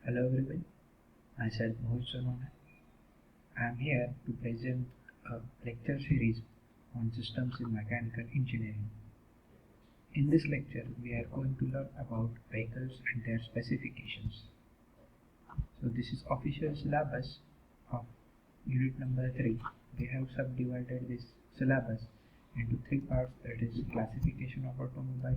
Hello everyone, myself Mohit Sonona. I am here to present a lecture series on systems in mechanical engineering. In this lecture, we are going to learn about vehicles and their specifications. So this is official syllabus of unit number 3. We have subdivided this syllabus into 3 parts, that is classification of automobile,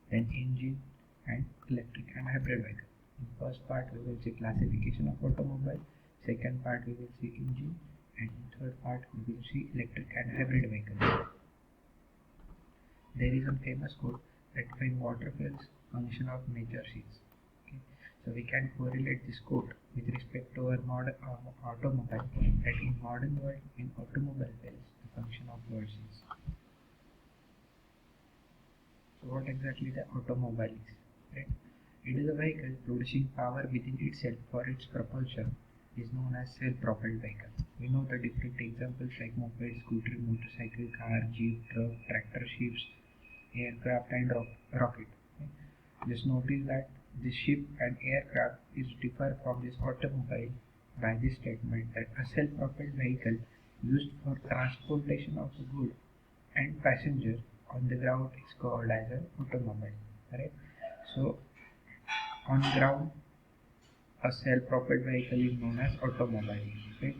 then engine and electric and hybrid vehicle. In first part we will see classification of automobile, second part we will see engine, and in third part we will see electric and hybrid vehicles. There is a famous quote, rectifying water fails, function of nature sees. Okay. So we can correlate this quote with respect to our modern automobile, that in modern world, when automobile fails, the function of world sees. So what exactly the automobile is? Right? It is a vehicle producing power within itself for its propulsion is known as self-propelled vehicle. We know the different examples like moped, scooter, motorcycle, car, jeep, truck, tractor, ships, aircraft and rocket. Okay. Just notice that this ship and aircraft is differ from this automobile by this statement that a self-propelled vehicle used for transportation of goods and passengers on the ground is called as an automobile. Right? So on ground, a self-propelled vehicle is known as automobile. Right?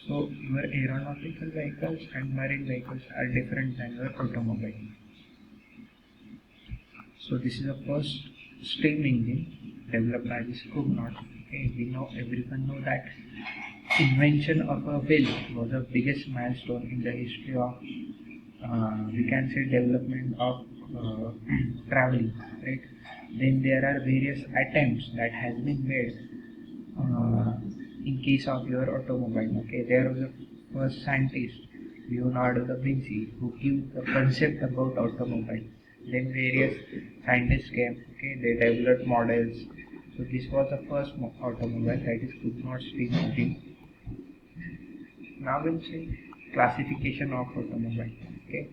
So your aeronautical vehicles and marine vehicles are different than your automobile. So this is the first steam engine developed by this Cugnot. Okay, everyone know that invention of a wheel was the biggest milestone in the history of we can say development of traveling, right? Then there are various attempts that has been made in case of your automobile. Okay, there was a first scientist Leonardo da Vinci who gave the concept about automobile. Then various scientists came. Okay, they developed models. So this was the first automobile, that is Cugnot steam engine. Now we'll see classification of automobile. Okay,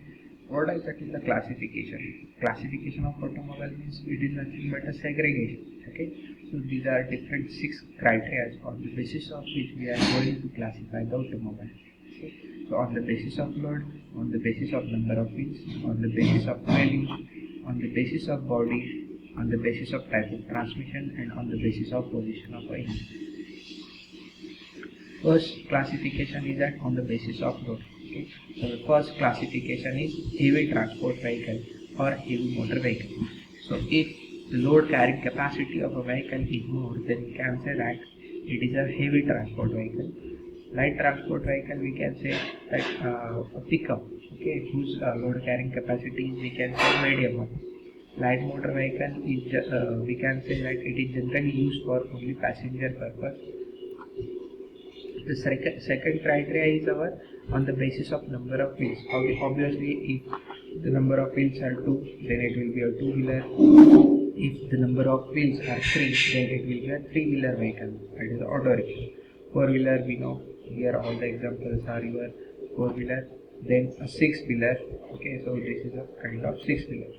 what exactly is the classification? Classification of automobile means it is nothing but a segregation. Okay, so these are different 6 criteria on the basis of which we are going to classify the automobile. Okay, so on the basis of load, on the basis of number of wheels, on the basis of value, on the basis of body, on the basis of type of transmission, and on the basis of position of engine. First classification is that on the basis of load. Okay. So the first classification is heavy transport vehicle or heavy motor vehicle. So if the load carrying capacity of a vehicle is more, then we can say that it is a heavy transport vehicle. Light transport vehicle, we can say that a pickup, okay, whose load carrying capacity is, we can say, medium one. Light motor vehicle is we can say that it is generally used for only passenger purpose. The second criteria is our on the basis of number of wheels. Obviously, if the number of wheels are 2, then it will be a 2-wheeler. If the number of wheels are 3, then it will be a 3-wheeler vehicle. That is auto rickshaw. 4-wheeler, we know here all the examples are your 4-wheeler. Then a 6-wheeler. Okay, so this is a kind of 6-wheeler.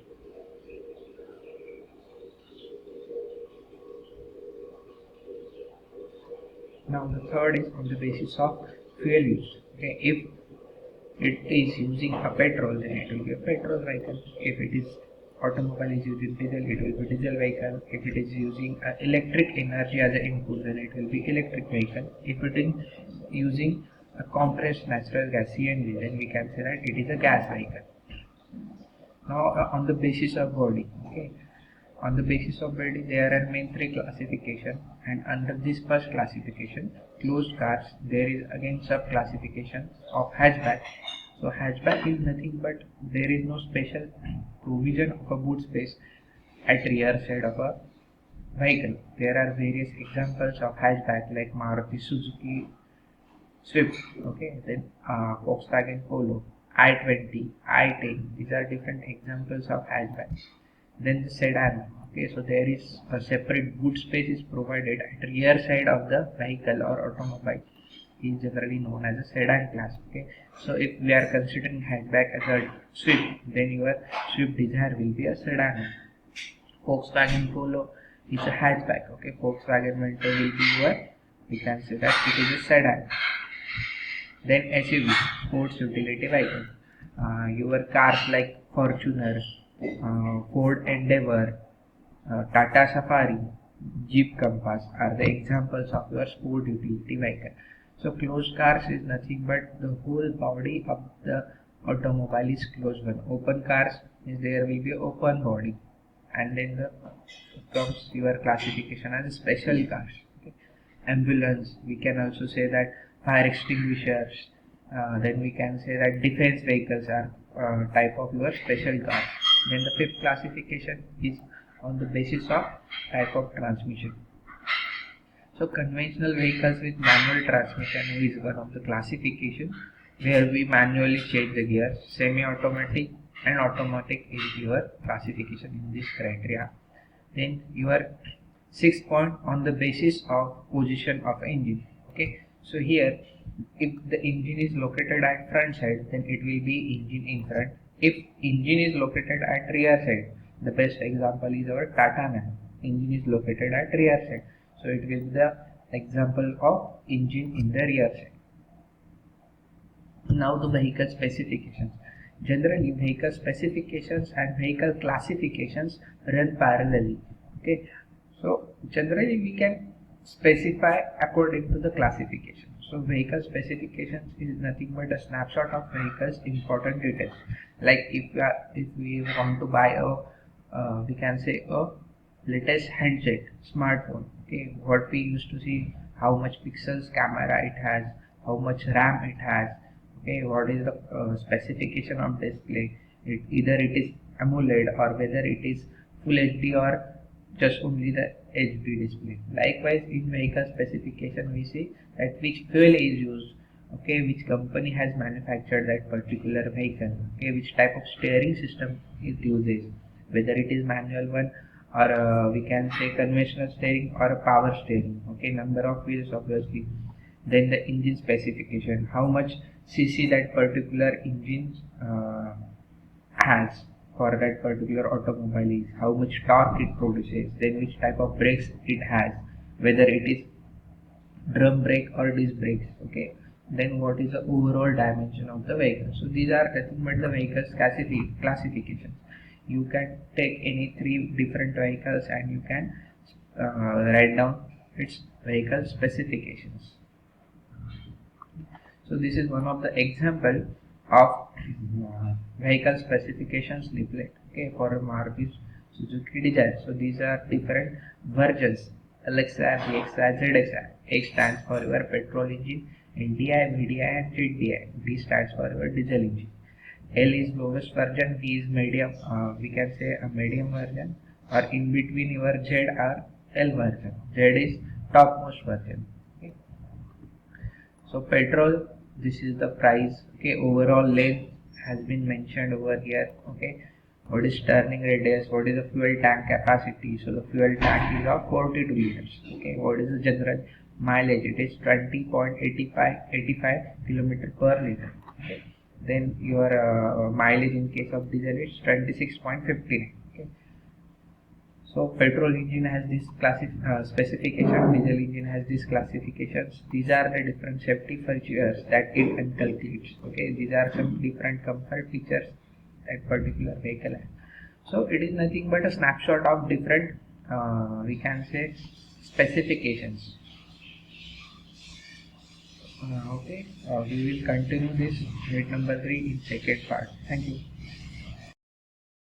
Now the third is on the basis of fuel use. Okay, if it is using a petrol, then it will be a petrol vehicle. If it is automobile is using diesel, it will be diesel vehicle. If it is using electric energy as an input, then it will be electric vehicle. If it is using a compressed natural gas (CNG), then we can say that it is a gas vehicle. Now on the basis of body, okay. On the basis of body, there are main 3 classification, and under this first classification, closed cars, there is again sub classification of hatchback. So hatchback is nothing but there is no special provision of a boot space at rear side of a vehicle. There are various examples of hatchback like Maruti Suzuki Swift, okay, then Volkswagen Polo, i20, i10. These are different examples of hatchbacks. Then the sedan. Okay, so there is a separate boot space is provided at rear side of the vehicle or automobile. Is generally known as a sedan class. Okay, so if we are considering hatchback as a Swift, then your Swift Desire will be a sedan. Volkswagen Polo it's a hatchback. Okay, Volkswagen Vento will be your, we can say that it is a sedan. Then SUV, sports utility vehicle. Your cars like Fortuner, Ford Endeavour, Tata Safari, Jeep Compass are the examples of your sport utility vehicle. So closed cars is nothing but the whole body of the automobile is closed one. Open cars is there will be open body, and then the comes your classification as special cars. Okay. Ambulance, we can also say that fire extinguishers. Then we can say that defense vehicles are type of your special cars. Then the fifth classification is on the basis of type of transmission. So conventional vehicles with manual transmission is one of the classification where we manually change the gears. Semi-automatic and automatic is your classification in this criteria. Then your sixth point on the basis of position of engine. Okay, so here if the engine is located at front side, then it will be engine in front. If engine is located at rear side, the best example is our Tata Nano. Engine is located at rear side, so it will be the example of engine in the rear side. Now the vehicle specifications. Generally, vehicle specifications and vehicle classifications run parallelly. Okay, so generally we can specify according to the classification. So vehicle specifications is nothing but a snapshot of vehicles important details. Like if we want to buy a we can say a latest handset smartphone. Okay, what we used to see, how much pixels camera it has, how much RAM it has. Okay, what is the specification of display? Either it is AMOLED or whether it is Full HD or just only the HD display. Likewise, in vehicle specification, we see that which fuel is used. Okay, which company has manufactured that particular vehicle. Okay, which type of steering system it uses, whether it is manual one or we can say conventional steering or a power steering. Okay, number of wheels obviously. Then the engine specification, how much cc that particular engine has for that particular automobile is, how much torque it produces, then which type of brakes it has, whether it is drum brake or disc brakes. Okay, then what is the overall dimension of the vehicle. So these are nothing but the vehicles classifications. You can take any three different vehicles and you can write down its vehicle specifications. So this is one of the example of vehicle specifications leaflet. Okay, for a Maruti Suzuki Dzire. So these are different versions: LXI, BXI, ZXI. X stands for your petrol engine, NDI, VDI, and GDI. D stands for your diesel engine. L is lowest version, V is medium. We can say a medium version, or in between your Z or L version. Z is topmost version. Okay. So petrol, this is the price. Okay, overall length has been mentioned over here. Okay, what is turning radius, what is the fuel tank capacity. So the fuel tank is of 42 liters. Okay, what is the general mileage? It is 20.85 kilometer per liter. Okay, then your mileage in case of diesel is 26.59. Okay, so petrol engine has this specification, diesel engine has these classifications. These are the different safety features that it inculcates. Okay, these are some different comfort features that particular vehicle has. So it is nothing but a snapshot of different we can say specifications. Okay, we will continue this unit number 3 in second part. Thank you.